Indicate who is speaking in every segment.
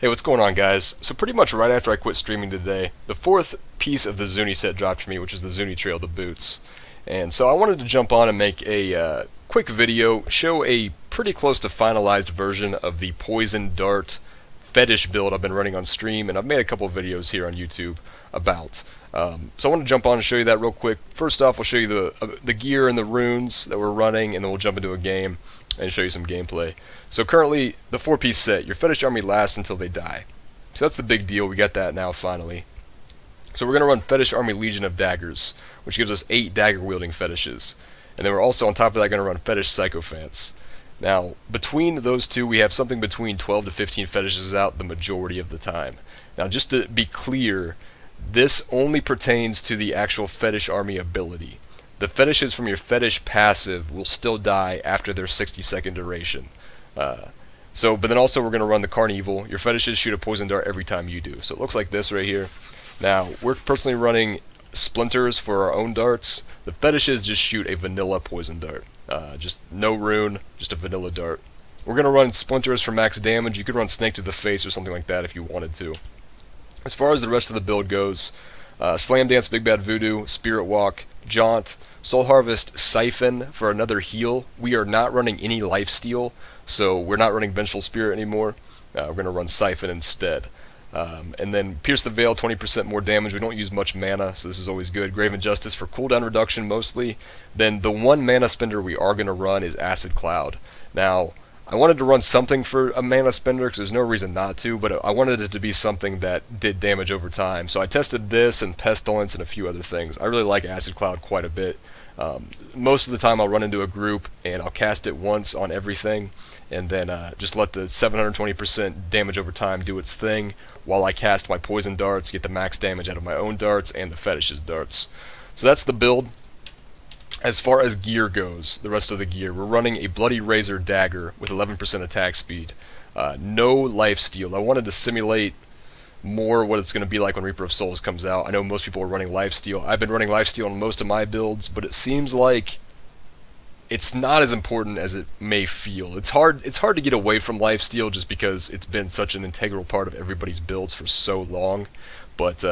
Speaker 1: Hey, what's going on, guys? So pretty much right after I quit streaming today, the fourth piece of the Zuni set dropped for me, which is the Zuni Trail, the boots. And so I wanted to jump on and make a quick video, show a pretty close to finalized version of the Poison Dart fetish build I've been running on stream, and I've made a couple of videos here on YouTube about. So I want to jump on and show you that real quick. First off, I'll show you the gear and the runes that we're running, and then we'll jump into a game and show you some gameplay. So currently, the 4-piece set, your fetish army lasts until they die. So that's the big deal, we got that now finally. So we're going to run Fetish Army Legion of Daggers, which gives us 8 dagger-wielding fetishes. And then we're also on top of that going to run Fetish Sycophants. Now, between those two, we have something between 12 to 15 fetishes out the majority of the time. Now, just to be clear, this only pertains to the actual Fetish Army ability. The fetishes from your fetish passive will still die after their 60-second duration. But then also we're going to run the Carnevil. Your fetishes shoot a poison dart every time you do. So it looks like this right here. Now, we're personally running splinters for our own darts. The fetishes just shoot a vanilla poison dart. Just no rune, just a vanilla dart. We're going to run splinters for max damage. You could run snake to the face or something like that if you wanted to. As far as the rest of the build goes, Slam Dance, Big Bad Voodoo, Spirit Walk, Jaunt, Soul Harvest, Siphon for another heal. We are not running any Lifesteal, so we're not running Vengeful Spirit anymore. We're going to run Siphon instead. And then Pierce the Veil, 20% more damage. We don't use much mana, so this is always good. Grave Injustice for cooldown reduction mostly. Then the one mana spender we are going to run is Acid Cloud. Now, I wanted to run something for a mana spender because there's no reason not to, but I wanted it to be something that did damage over time. So I tested this and Pestilence and a few other things. I really like Acid Cloud quite a bit. Most of the time I'll run into a group and I'll cast it once on everything and then just let the 720% damage over time do its thing while I cast my poison darts, get the max damage out of my own darts and the fetishes darts. So that's the build. As far as gear goes, the rest of the gear, we're running a Bloody Razor Dagger with 11% attack speed. No Lifesteal. I wanted to simulate more what it's going to be like when Reaper of Souls comes out. I know most people are running Lifesteal. I've been running Lifesteal on most of my builds, but it seems like it's not as important as it may feel. It's hard to get away from Lifesteal just because it's been such an integral part of everybody's builds for so long, but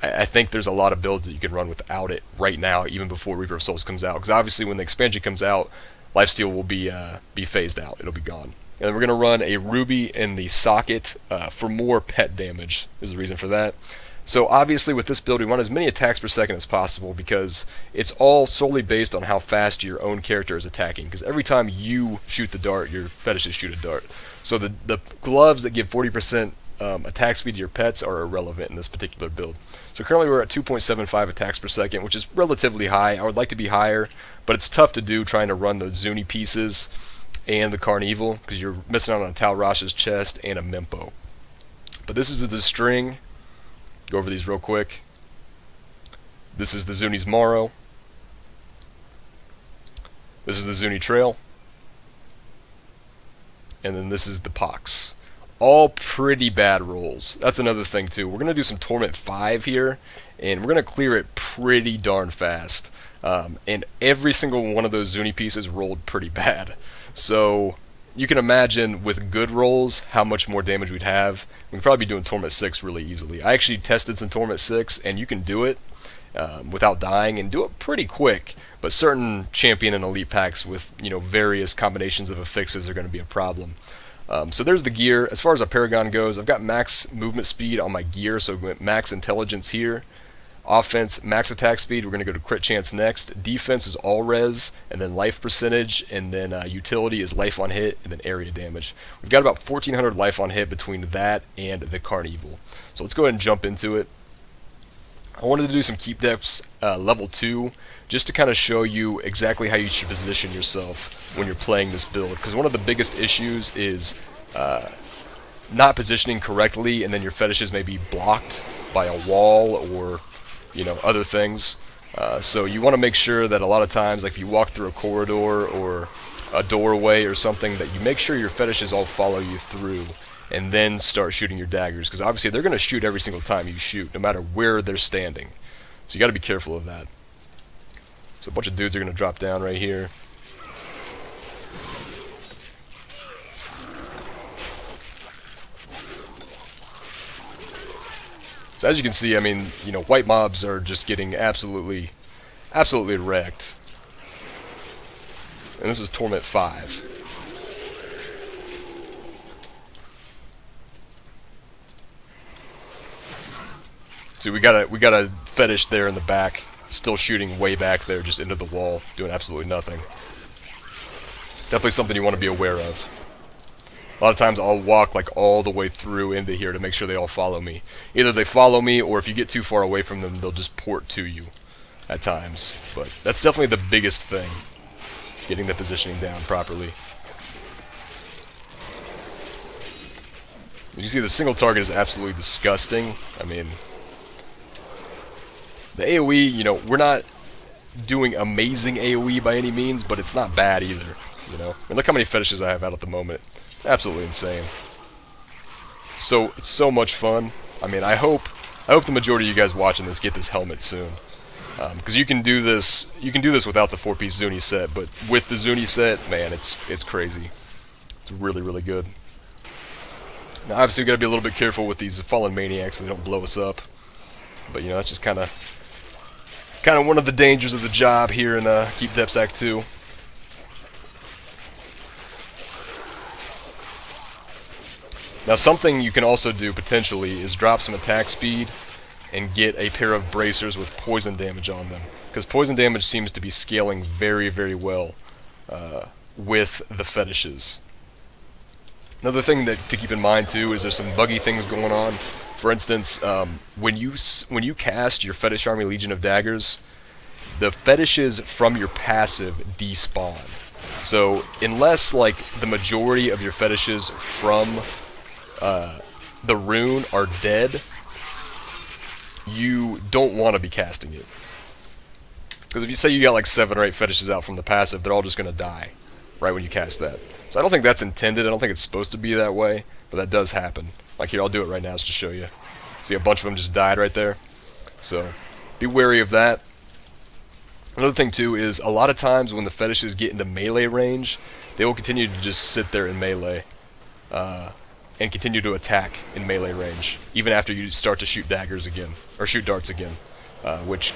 Speaker 1: I think there's a lot of builds that you can run without it right now, even before Reaper of Souls comes out, because obviously when the expansion comes out, Lifesteal will be phased out. It'll be gone. And then we're going to run a Ruby in the socket for more pet damage, is the reason for that. So obviously with this build we want as many attacks per second as possible because it's all solely based on how fast your own character is attacking, because every time you shoot the dart, your fetishes shoot a dart. So the gloves that give 40% attack speed to your pets are irrelevant in this particular build. So currently we're at 2.75 attacks per second, which is relatively high. I would like to be higher, but it's tough to do trying to run the Zuni pieces and the Carnevil, because you're missing out on a Tal Rasha's chest and a Mimpo. But this is the string. Go over these real quick. This is the Zuni's Morrow. This is the Zuni Trail. And then this is the Pox. All pretty bad rolls. That's another thing too. We're going to do some Torment 5 here, and we're going to clear it pretty darn fast. And every single one of those Zuni pieces rolled pretty bad. So you can imagine with good rolls how much more damage we'd have. We could probably be doing Torment 6 really easily. I actually tested some Torment 6, and you can do it without dying and do it pretty quick. But certain champion and elite packs with various combinations of affixes are going to be a problem. So there's the gear. As far as a Paragon goes, I've got max movement speed on my gear, so max intelligence here. Offense, max attack speed, we're going to go to crit chance next. Defense is all res, and then life percentage, and then utility is life on hit, and then area damage. We've got about 1400 life on hit between that and the Carnevil. So let's go ahead and jump into it. I wanted to do some keep depths level 2, just to kind of show you exactly how you should position yourself when you're playing this build, because one of the biggest issues is not positioning correctly, and then your fetishes may be blocked by a wall or other things. So you want to make sure that a lot of times, like if you walk through a corridor or a doorway or something, that you make sure your fetishes all follow you through and then start shooting your daggers, because obviously they're going to shoot every single time you shoot, no matter where they're standing. So you got to be careful of that. So a bunch of dudes are going to drop down right here. So as you can see, I mean, you know, white mobs are just getting absolutely wrecked. And this is Torment 5. See, we got a fetish there in the back, still shooting way back there, just into the wall, doing absolutely nothing. Definitely something you want to be aware of. A lot of times I'll walk like all the way through into here to make sure they all follow me. Either they follow me, or if you get too far away from them, they'll just port to you at times. But that's definitely the biggest thing, getting the positioning down properly. As you see, the single target is absolutely disgusting. I mean, the AoE, you know, we're not doing amazing AoE by any means, but it's not bad either, you know. And look how many fetishes I have out at the moment. Absolutely insane. So, it's so much fun. I mean, I hope the majority of you guys watching this get this helmet soon. Because you can do this without the 4-piece Zuni set, but with the Zuni set, man, it's crazy. It's really, really good. Now, obviously, we've got to be a little bit careful with these fallen maniacs so they don't blow us up. But, you know, that's just kind of one of the dangers of the job here in Keep Depths Act 2. Now, something you can also do, potentially, is drop some attack speed and get a pair of bracers with poison damage on them. Because poison damage seems to be scaling very, very well with the fetishes. Another thing to keep in mind, too, is there's some buggy things going on. For instance, when you cast your Fetish Army Legion of Daggers, the fetishes from your passive despawn. So unless like the majority of your fetishes from the rune are dead, you don't want to be casting it. Because if you say you got like 7 or 8 fetishes out from the passive, they're all just going to die right when you cast that. So I don't think that's intended. I don't think it's supposed to be that way, but that does happen. Like here, I'll do it right now just to show you. See, a bunch of them just died right there. So be wary of that. Another thing too is a lot of times when the fetishes get into melee range, they will continue to just sit there in melee and continue to attack in melee range, even after you start to shoot daggers again or shoot darts again, which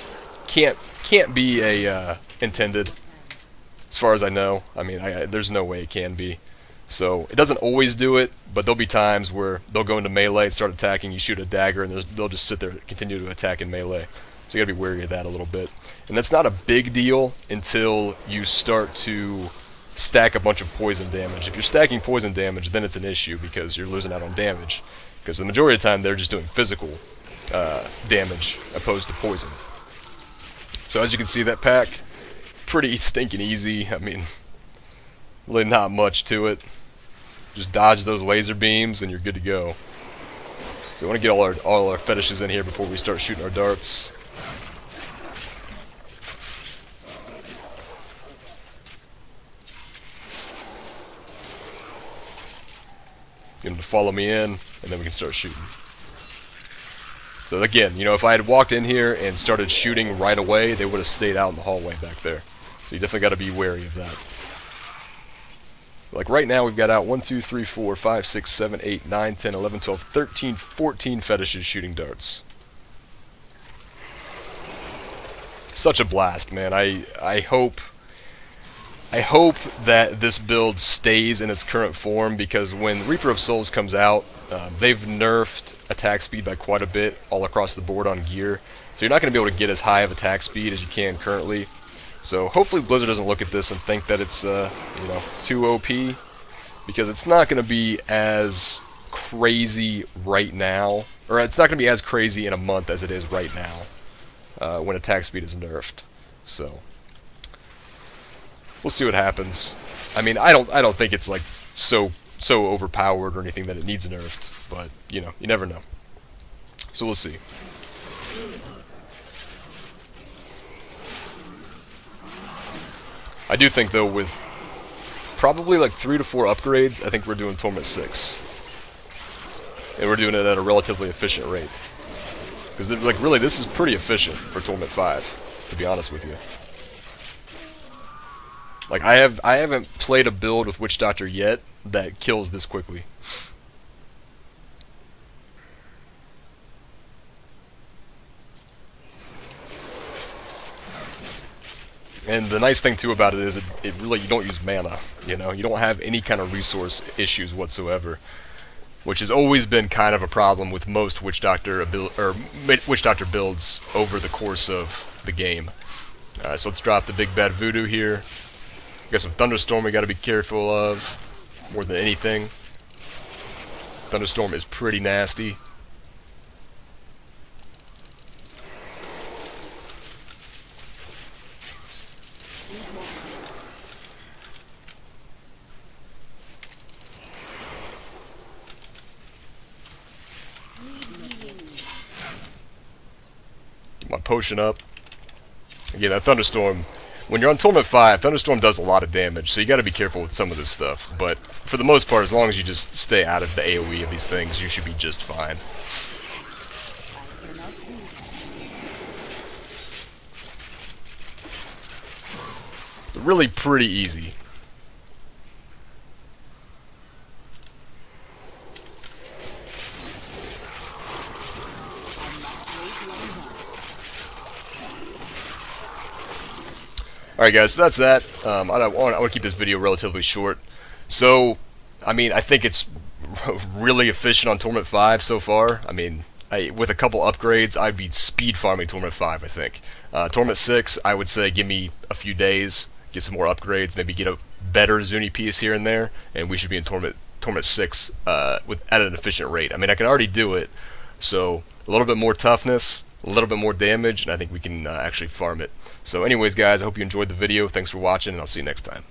Speaker 1: can't be intended, as far as I know. I mean, there's no way it can be. So it doesn't always do it, but there'll be times where they'll go into melee and start attacking. You shoot a dagger, and they'll just sit there and continue to attack in melee. So you gotta be wary of that a little bit. And that's not a big deal until you start to stack a bunch of poison damage. If you're stacking poison damage, then it's an issue because you're losing out on damage. Because the majority of the time they're just doing physical damage opposed to poison. So as you can see, that pack, pretty stinking easy. I mean, really not much to it. Just dodge those laser beams and you're good to go. We want to get all our fetishes in here before we start shooting our darts. Get them to follow me in, and then we can start shooting. So again, you know, if I had walked in here and started shooting right away, they would have stayed out in the hallway back there. So you definitely got to be wary of that. Like right now, we've got out 1, 2, 3, 4, 5, 6, 7, 8, 9, 10, 11, 12, 13, 14 fetishes shooting darts. Such a blast, man. I hope that this build stays in its current form, because when Reaper of Souls comes out, they've nerfed attack speed by quite a bit all across the board on gear. So you're not going to be able to get as high of attack speed as you can currently. So hopefully Blizzard doesn't look at this and think that it's you know, too OP, because it's not going to be as crazy right now, or it's not going to be as crazy in a month as it is right now when attack speed is nerfed. So we'll see what happens. I mean, I don't think it's like so overpowered or anything that it needs nerfed, but you know, you never know. So we'll see. I do think, though, with probably like 3 to 4 upgrades, I think we're doing Torment 6. And we're doing it at a relatively efficient rate. Because, like, really, this is pretty efficient for Torment 5, to be honest with you. Like, I haven't played a build with Witch Doctor yet that kills this quickly. And the nice thing too about it is it really, you don't use mana. You know, you don't have any kind of resource issues whatsoever, which has always been kind of a problem with most Witch Doctor builds over the course of the game. So let's drop the big bad voodoo here. We got some thunderstorm we got to be careful of more than anything. Thunderstorm is pretty nasty. Get my potion up. Again, that thunderstorm, when you're on Torment 5, thunderstorm does a lot of damage, so you gotta be careful with some of this stuff. But for the most part, as long as you just stay out of the AoE of these things, you should be just fine. Really pretty easy. Alright guys, so that's that. I want to keep this video relatively short. So, I mean, I think it's really efficient on Torment 5 so far. I mean, with a couple upgrades, I'd be speed farming Torment 5, I think. Torment 6, I would say give me a few days, get some more upgrades, maybe get a better Zuni piece here and there, and we should be in Torment 6 at an efficient rate. I mean, I can already do it, so a little bit more toughness, a little bit more damage, and I think we can actually farm it. So anyways guys, I hope you enjoyed the video. Thanks for watching, and I'll see you next time.